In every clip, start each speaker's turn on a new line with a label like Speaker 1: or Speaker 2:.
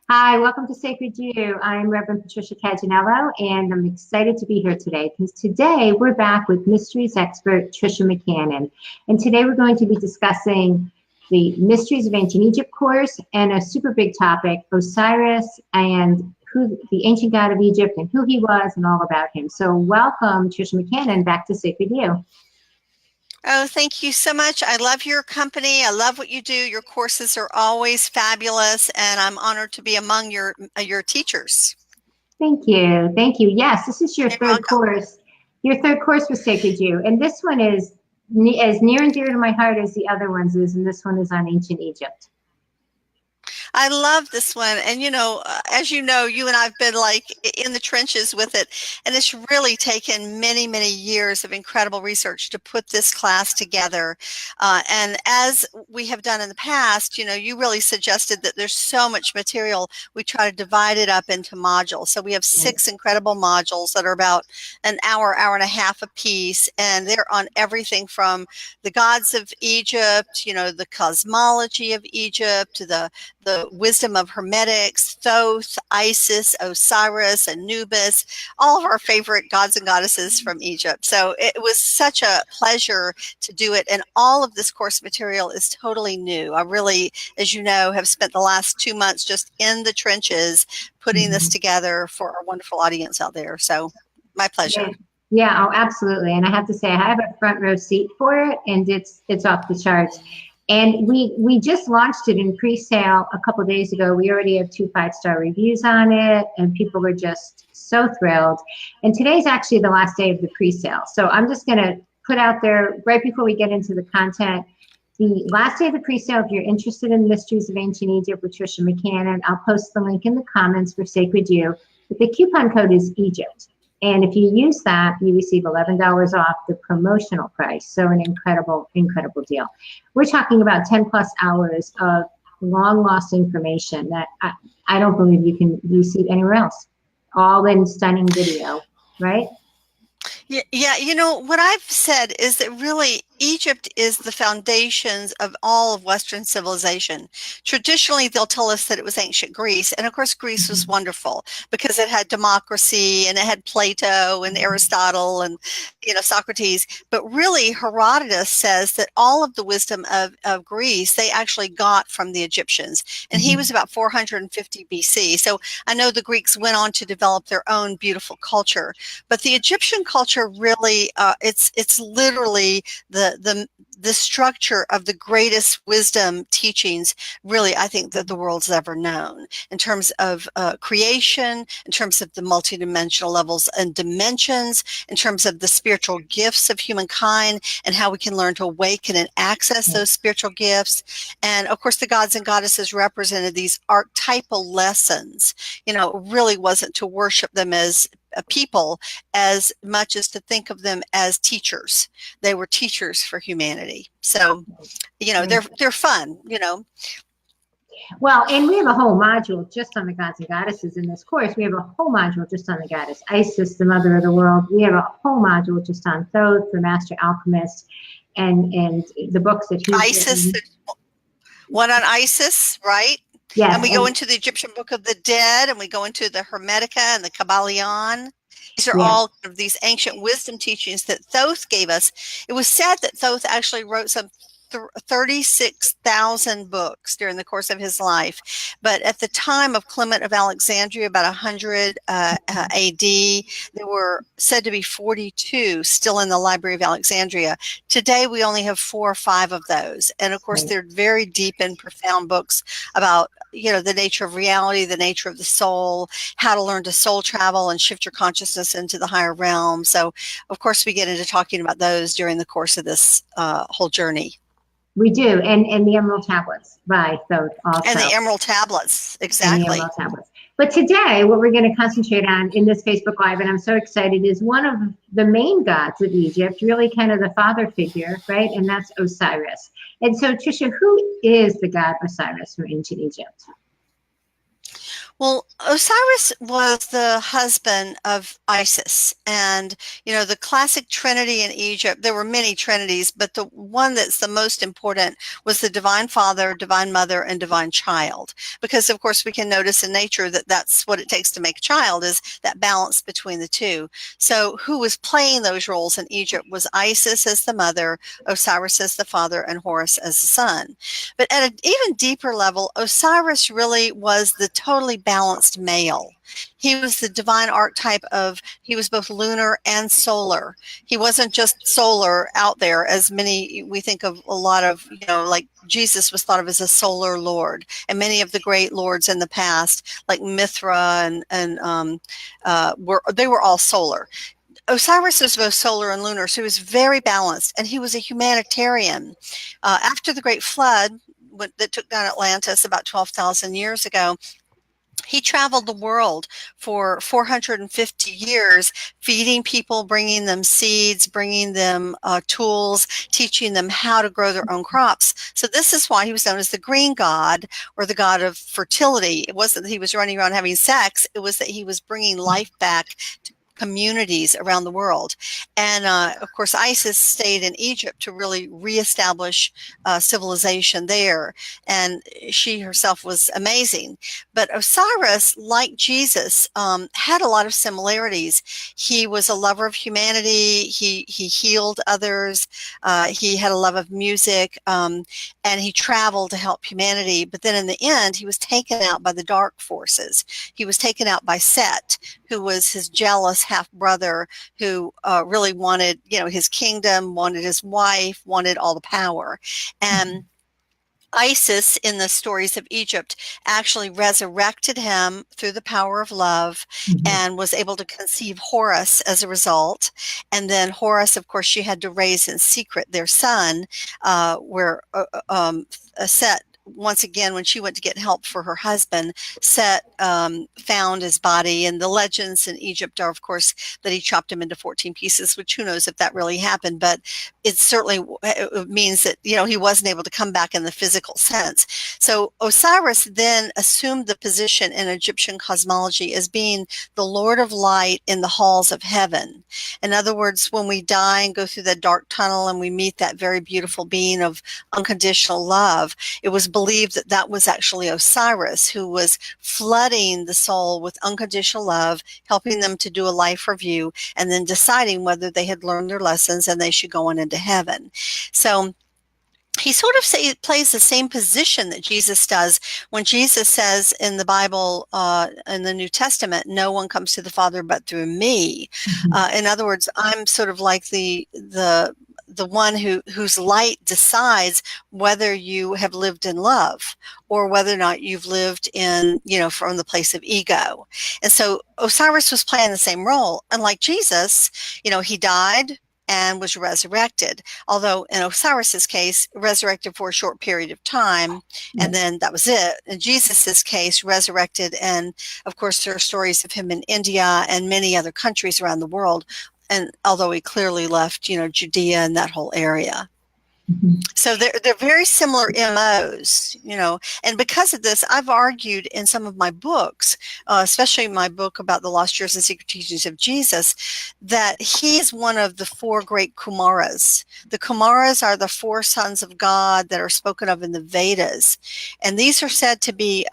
Speaker 1: Hi, welcome to Sacred You. I'm Reverend Patricia Caginello, and I'm excited to be here today because today we're back with mysteries expert Tricia McCannon. And today we're going to be discussing the Mysteries of Ancient Egypt course and a super big topic, Osiris and who the ancient god of Egypt and who he was and all about him. So welcome, Tricia McCannon, back to Sacred You.
Speaker 2: Oh, thank you so much. I love your company. I love what you do. Your courses are always fabulous, and I'm honored to be among your teachers.
Speaker 1: Thank you. Thank you. Yes, this is your
Speaker 2: You're
Speaker 1: third
Speaker 2: welcome.
Speaker 1: course. Your third course with Sacred You. And this one is as near and dear to my heart as the other ones is, and this one is on ancient Egypt.
Speaker 2: I love this one. And, as you know, you and I've been like in the trenches with it. And it's really taken many, many years of incredible research to put this class together. And as we have done in the past, you really suggested that there's so much material. We try to divide it up into modules. So we have 6 incredible modules that are about an hour, hour and a half a piece. And they're on everything from the gods of Egypt, the cosmology of Egypt, the wisdom of Hermetics, Thoth, Isis, Osiris, Anubis, all of our favorite gods and goddesses from Egypt. So it was such a pleasure to do it. And all of this course material is totally new. I really, as you know, have spent the last 2 months just in the trenches putting this together for our wonderful audience out there. So my pleasure.
Speaker 1: Yeah, oh, absolutely. And I have to say, I have a front row seat for it, and it's off the charts. And we just launched it in pre-sale a couple of days ago. We already have 2 5-star reviews on it, and people are just so thrilled. And today's actually the last day of the pre-sale. So I'm just going to put out there, right before we get into the content, the last day of the pre-sale, if you're interested in Mysteries of Ancient Egypt with Tricia McCannon, I'll post the link in the comments for Sacred You. But the coupon code is Egypt. And if you use that, you receive $11 off the promotional price. So an incredible, incredible deal. We're talking about 10 plus hours of long lost information that I don't believe you can receive anywhere else. All in stunning video, right?
Speaker 2: Yeah, what I've said is that really Egypt is the foundations of all of Western civilization. Traditionally, they'll tell us that it was ancient Greece. And of course, Greece was wonderful because it had democracy and it had Plato and Aristotle and, Socrates. But really, Herodotus says that all of the wisdom of Greece, they actually got from the Egyptians. And he was about 450 BC. So I know the Greeks went on to develop their own beautiful culture. But the Egyptian culture really, it's literally the structure of the greatest wisdom teachings, really, I think, that the world's ever known in terms of creation, in terms of the multidimensional levels and dimensions, in terms of the spiritual gifts of humankind and how we can learn to awaken and access those spiritual gifts. And of course, the gods and goddesses represented these archetypal lessons. It really wasn't to worship them as a people as much as to think of them as teachers. They were teachers for humanity. So, they're fun,
Speaker 1: Well, and we have a whole module just on the gods and goddesses in this course. We have a whole module just on the goddess Isis, the mother of the world. We have a whole module just on Thoth, the master alchemist, and the books that he's
Speaker 2: Isis,
Speaker 1: written.
Speaker 2: One on Isis, right?
Speaker 1: Yes.
Speaker 2: And we go into the Egyptian Book of the Dead, and we go into the Hermetica and the Kabbalion. These are all of these ancient wisdom teachings that Thoth gave us. It was said that Thoth actually wrote some 36,000 books during the course of his life. But at the time of Clement of Alexandria, about 100 AD, there were said to be 42 still in the Library of Alexandria. Today, we only have 4 or 5 of those. And of course, they're very deep and profound books about, the nature of reality, the nature of the soul, how to learn to soul travel and shift your consciousness into the higher realm. So, of course, we get into talking about those during the course of this whole journey.
Speaker 1: We do, and the Emerald Tablets by Thoth also.
Speaker 2: And the Emerald Tablets, exactly.
Speaker 1: And the Emerald Tablets. But today, what we're going to concentrate on in this Facebook Live, and I'm so excited, is one of the main gods of Egypt, really kind of the father figure, right? And that's Osiris. And so, Tricia, who is the god Osiris from ancient Egypt?
Speaker 2: Well, Osiris was the husband of Isis. And, the classic trinity in Egypt, there were many trinities, but the one that's the most important was the divine father, divine mother, and divine child. Because, of course, we can notice in nature that that's what it takes to make a child, is that balance between the two. So who was playing those roles in Egypt was Isis as the mother, Osiris as the father, and Horus as the son. But at an even deeper level, Osiris really was the totally balanced male. He was the divine archetype he was both lunar and solar. He wasn't just solar out there, as we think of a lot of, like Jesus was thought of as a solar lord. And many of the great lords in the past, like Mithra they were all solar. Osiris was both solar and lunar, so he was very balanced, and he was a humanitarian. After the Great Flood that took down Atlantis about 12,000 years ago, he traveled the world for 450 years, feeding people, bringing them seeds, bringing them tools, teaching them how to grow their own crops. So this is why he was known as the green god, or the god of fertility. It wasn't that he was running around having sex. It was that he was bringing life back to communities around the world. And of course, Isis stayed in Egypt to really reestablish civilization there. And she herself was amazing. But Osiris, like Jesus, had a lot of similarities. He was a lover of humanity. He healed others. He had a love of music, and he traveled to help humanity. But then in the end, he was taken out by the dark forces. He was taken out by Set, who was his jealous half-brother, who really wanted, his kingdom, wanted his wife, wanted all the power. And Isis, in the stories of Egypt, actually resurrected him through the power of love, and was able to conceive Horus as a result. And then Horus, of course, she had to raise in secret their son, where Set, once again, when she went to get help for her husband, Set found his body. And the legends in Egypt are, of course, that he chopped him into 14 pieces, which who knows if that really happened. But it certainly means that, he wasn't able to come back in the physical sense. So Osiris then assumed the position in Egyptian cosmology as being the Lord of Light in the halls of heaven. In other words, when we die and go through that dark tunnel and we meet that very beautiful being of unconditional love, it was believed that that was actually Osiris, who was flooding the soul with unconditional love, helping them to do a life review, and then deciding whether they had learned their lessons and they should go on into heaven. So he sort of plays the same position that Jesus does when Jesus says in the Bible, in the New Testament, no one comes to the Father but through me. In other words, I'm sort of like the one whose light decides whether you have lived in love or whether or not you've lived in, from the place of ego. And so Osiris was playing the same role. Unlike Jesus, he died and was resurrected. Although in Osiris's case, resurrected for a short period of time, and then that was it. In Jesus's case, resurrected, and of course there are stories of him in India and many other countries around the world. And although he clearly left, Judea and that whole area. So they're very similar MOs, and because of this, I've argued in some of my books, especially my book about the lost years and secret teachings of Jesus, that he is one of the four great Kumaras. The Kumaras are the four sons of God that are spoken of in the Vedas. And these are said to be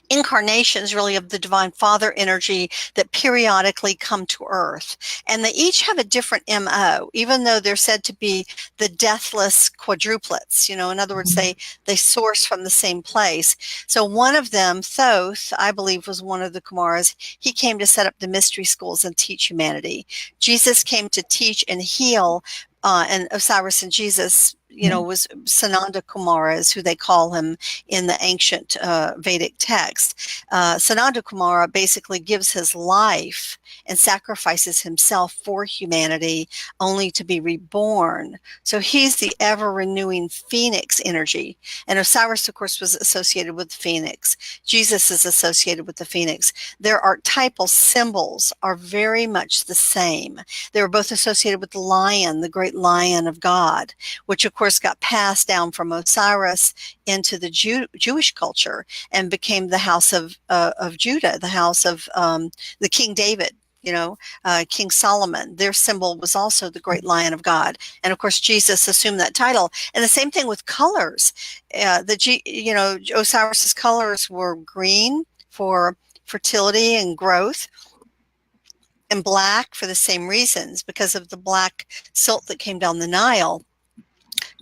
Speaker 2: incarnations really of the divine father energy that periodically come to earth, and they each have a different MO, even though they're said to be the deathless quadruplets. In other words, they source from the same place. So one of them, Thoth, I believe, was one of the Kumaras. He came to set up the mystery schools and teach humanity. Jesus came to teach and heal, and Osiris and Jesus, was Sananda Kumara, is who they call him in the ancient Vedic text. Sananda Kumara basically gives his life and sacrifices himself for humanity, only to be reborn. So he's the ever-renewing phoenix energy. And Osiris, of course, was associated with the phoenix. Jesus is associated with the phoenix. Their archetypal symbols are very much the same. They were both associated with the lion, the great lion of God, which, of course, course, got passed down from Osiris into the Jewish culture and became the house of Judah, the house of the King David. King Solomon, their symbol was also the great lion of God. And of course, Jesus assumed that title. And the same thing with colors. Osiris's colors were green for fertility and growth, and black for the same reasons, because of the black silt that came down the Nile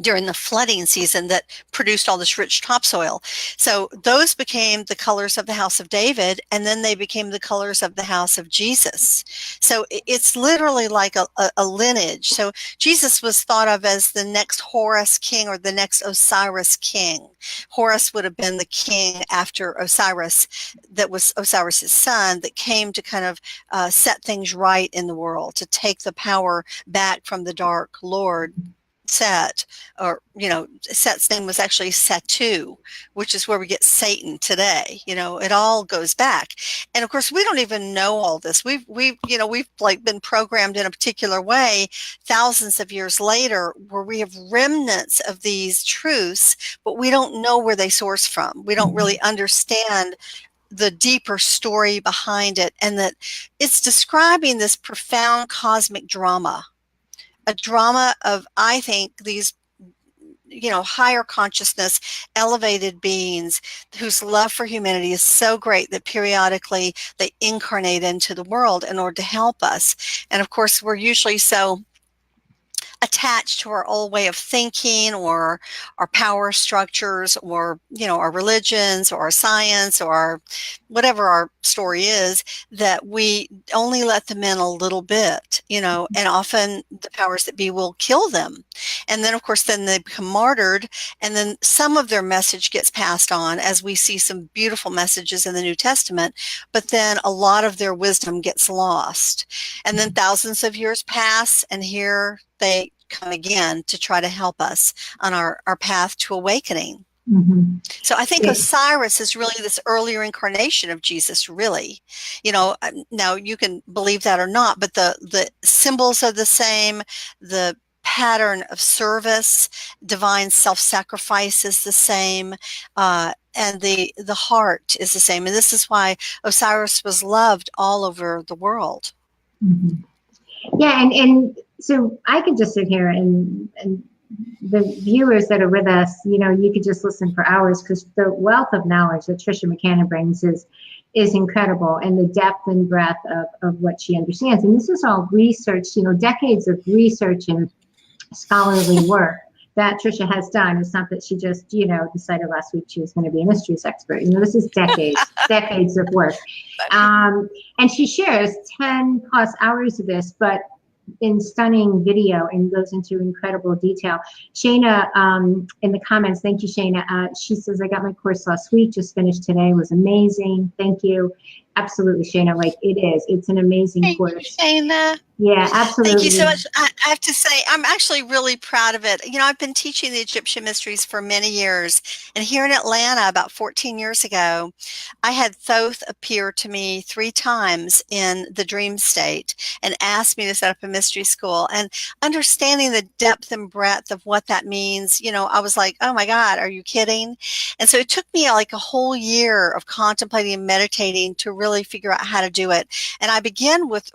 Speaker 2: during the flooding season that produced all this rich topsoil. So those became the colors of the house of David, and then they became the colors of the house of Jesus. So it's literally like a lineage. So Jesus was thought of as the next Horus king or the next Osiris king. Horus would have been the king after Osiris, that was Osiris's son, that came to kind of set things right in the world, to take the power back from the dark lord Set, or Set's name was actually Setu, which is where we get Satan today. It all goes back, and of course we don't even know all this. We've like been programmed in a particular way thousands of years later, where we have remnants of these truths, but we don't know where they source from. We don't really understand the deeper story behind it, and that it's describing this profound cosmic drama. A drama of, I think, these, higher consciousness, elevated beings whose love for humanity is so great that periodically they incarnate into the world in order to help us. And of course, we're usually so attached to our old way of thinking, or our power structures, or our religions, or our science, or whatever our story is, that we only let them in a little bit, and often the powers that be will kill them. And then of course then they become martyred, and then some of their message gets passed on, as we see some beautiful messages in the New Testament, but then a lot of their wisdom gets lost. And then thousands of years pass, and here they come again to try to help us on our path to awakening. Mm-hmm. So I think Osiris is really this earlier incarnation of Jesus, really. Now you can believe that or not, but the symbols are the same, the pattern of service, divine self-sacrifice is the same, and the heart is the same. And this is why Osiris was loved all over the world.
Speaker 1: Mm-hmm. Yeah, and so I could just sit here and the viewers that are with us, you could just listen for hours, because the wealth of knowledge that Tricia McCannon brings is incredible, and the depth and breadth of what she understands. And this is all research, decades of research and scholarly work that Tricia has done. It's not that she just, decided last week she was going to be a mysteries expert. This is decades of work. And she shares 10 plus hours of this, but in stunning video, and goes into incredible detail. Shayna, in the comments, thank you, Shayna. She says, I got my course last week, just finished today, was amazing. Thank you. Absolutely, Shayna, it's an amazing course.
Speaker 2: Shayna.
Speaker 1: Yeah, absolutely.
Speaker 2: Thank you so much. I have to say, I'm actually really proud of it. I've been teaching the Egyptian mysteries for many years. And here in Atlanta, about 14 years ago, I had Thoth appear to me 3 times in the dream state and asked me to set up a mystery school. And understanding the depth and breadth of what that means, I was like, oh my God, are you kidding? And so it took me like a whole year of contemplating and meditating to really figure out how to do it. And I began with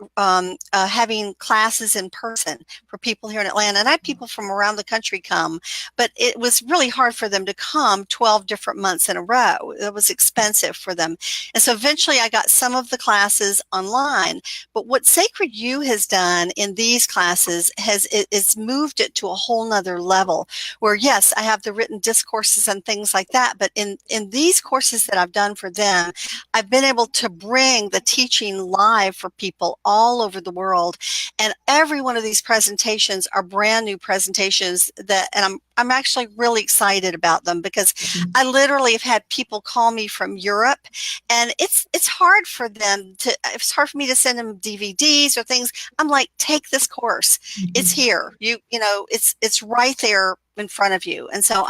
Speaker 2: having classes in person for people here in Atlanta, and I had people from around the country come, but it was really hard for them to come 12 different months in a row. It was expensive for them. And so eventually I got some of the classes online, but what Sacred You has done in these classes it's moved it to a whole nother level, where yes, I have the written discourses and things like that, but in these courses that I've done for them, I've been able to bring the teaching live for people all over the world. And every one of these presentations are brand new presentations and I'm actually really excited about them, because I literally have had people call me from Europe, and it's hard for them it's hard for me to send them DVDs or things. I'm like, take this course. It's here. It's right there in front of you. And so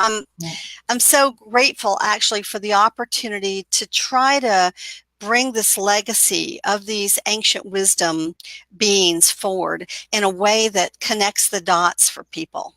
Speaker 2: I'm so grateful actually for the opportunity to try to bring this legacy of these ancient wisdom beings forward in a way that connects the dots for people.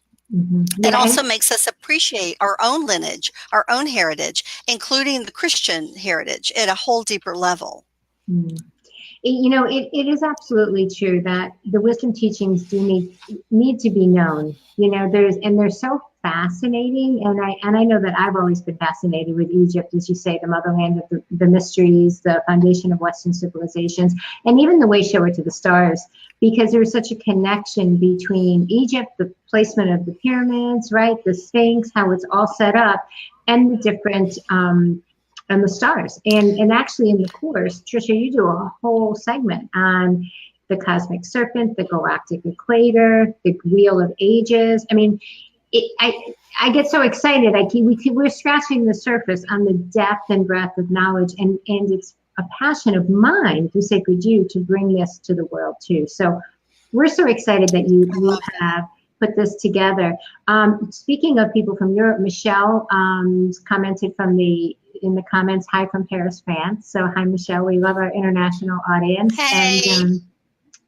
Speaker 2: It also makes us appreciate our own lineage, our own heritage, including the Christian heritage at a whole deeper level.
Speaker 1: You know, it is absolutely true that the wisdom teachings do need to be known. You know, they're so fascinating, and I know that I've always been fascinated with Egypt, as you say, the motherland of the mysteries, the foundation of Western civilizations, and even the way shower to the stars, because there's such a connection between Egypt, the placement of the pyramids, right, the Sphinx, how it's all set up, and the different and the stars. And actually in the course, Tricia, you do a whole segment on the cosmic serpent, the galactic equator, the wheel of ages. I mean, I get so excited. We're scratching the surface on the depth and breadth of knowledge, and it's a passion of mine through Sacred You to bring this to the world too. So we're so excited that you have put this together. Speaking of people from Europe, Michelle commented in the comments, hi from Paris, France. So hi, Michelle. We love our international audience.
Speaker 2: Hey.
Speaker 1: And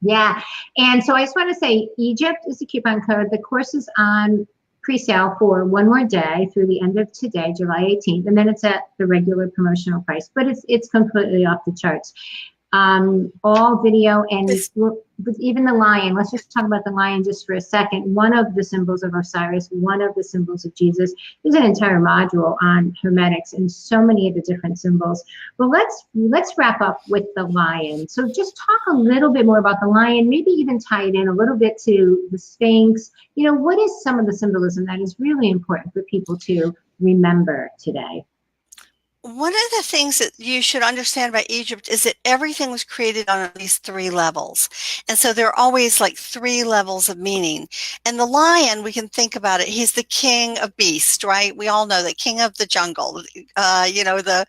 Speaker 1: yeah. And so I just want to say, Egypt is the coupon code. The course is on pre-sale for one more day through the end of today, July 18th. And then it's at the regular promotional price, but it's completely off the charts. All video, and even the lion. Let's just talk about the lion just for a second. One of the symbols of Osiris, one of the symbols of Jesus. There's an entire module on hermetics and so many of the different symbols. But let's wrap up with the lion. So just talk a little bit more about the lion, maybe even tie it in a little bit to the Sphinx. You know, what is some of the symbolism that is really important for people to remember today?
Speaker 2: One of the things that you should understand about Egypt is that everything was created on at least 3 levels. And so there are always like 3 levels of meaning. And the lion, we can think about it, he's the king of beasts, right? We all know that, king of the jungle, you know, the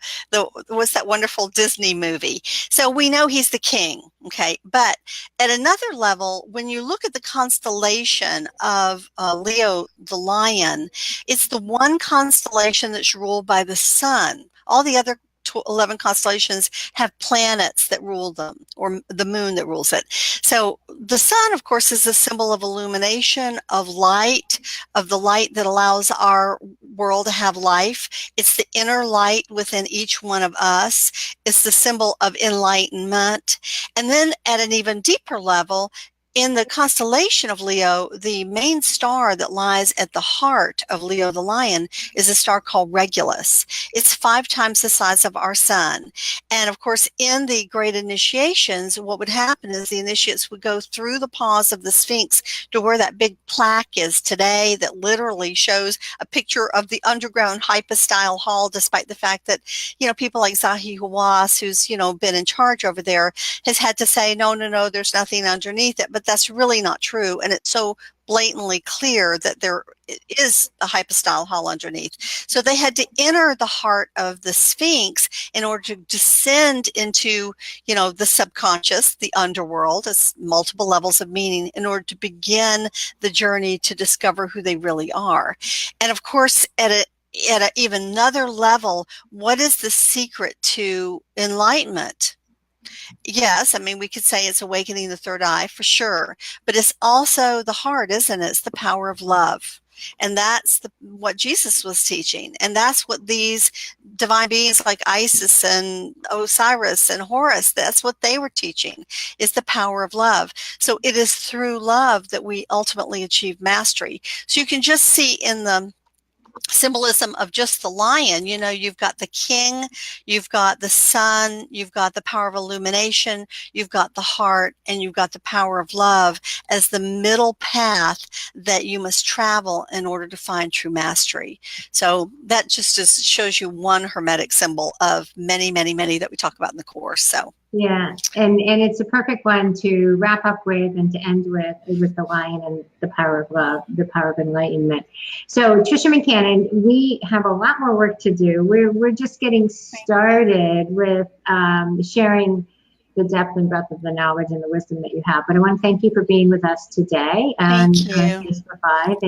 Speaker 2: what's that wonderful Disney movie? So we know he's the king, okay? But at another level, when you look at the constellation of Leo, the lion, it's the one constellation that's ruled by the sun. All the other 11 constellations have planets that rule them, or the moon that rules it. So the sun, of course, is a symbol of illumination, of light, of the light that allows our world to have life. It's the inner light within each one of us. It's the symbol of enlightenment. And then at an even deeper level, in the constellation of Leo, the main star that lies at the heart of Leo the lion is a star called Regulus. It's 5 times the size of our sun. And of course, in the great initiations, what would happen is the initiates would go through the paws of the Sphinx to where that big plaque is today that literally shows a picture of the underground hypostyle hall, despite the fact that, you know, people like Zahi Hawass, who's, you know, been in charge over there, has had to say, no, there's nothing underneath it. But that's really not true. And it's so blatantly clear that there is a hypostyle hall underneath. So they had to enter the heart of the Sphinx in order to descend into, you know, the subconscious, the underworld, as multiple levels of meaning, in order to begin the journey to discover who they really are. And of course, at an even another level, what is the secret to enlightenment? Yes, I mean, we could say it's awakening the third eye for sure, but it's also the heart, isn't it? It's the power of love. And that's what Jesus was teaching. And that's what these divine beings like Isis and Osiris and Horus, that's what they were teaching, is the power of love. So it is through love that we ultimately achieve mastery. So you can just see in the symbolism of just the lion, you know, you've got the king, you've got the sun, you've got the power of illumination, you've got the heart, and you've got the power of love as the middle path that you must travel in order to find true mastery. So that just shows you one hermetic symbol of many, many, many that we talk about in the course. So
Speaker 1: yeah, and it's a perfect one to wrap up with and to end with the lion and the power of love, the power of enlightenment. So Tricia McCannon, we have a lot more work to do. We're just getting started with sharing the depth and breadth of the knowledge and the wisdom that you have. But I want to thank you for being with us today on Facebook Live,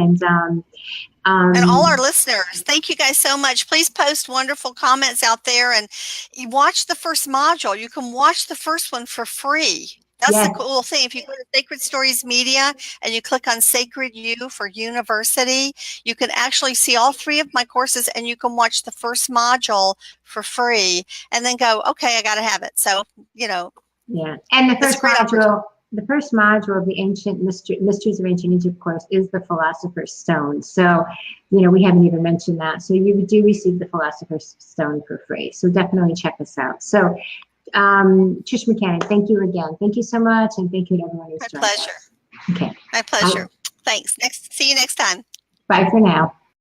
Speaker 2: and all our listeners. Thank you guys so much. Please post wonderful comments out there, and you watch the first module. You can watch the first one for free. That's
Speaker 1: Yes.
Speaker 2: the cool thing. If you go to Sacred Stories Media and you click on Sacred U for University, you can actually see all 3 of my courses, and you can watch the first module for free and then go, okay, I got to have it. So, you know.
Speaker 1: Yeah. And the
Speaker 2: It's
Speaker 1: first
Speaker 2: a great
Speaker 1: module of the Ancient Mysteries of Ancient Egypt course is the Philosopher's Stone. So, you know, we haven't even mentioned that. So you do receive the Philosopher's Stone for free. So definitely check us out. So, Tricia McCannon, thank you again. Thank you so much, and thank you to everyone who's joined us.
Speaker 2: pleasure.
Speaker 1: Okay.
Speaker 2: My pleasure. Thanks. See you next time.
Speaker 1: Bye for now.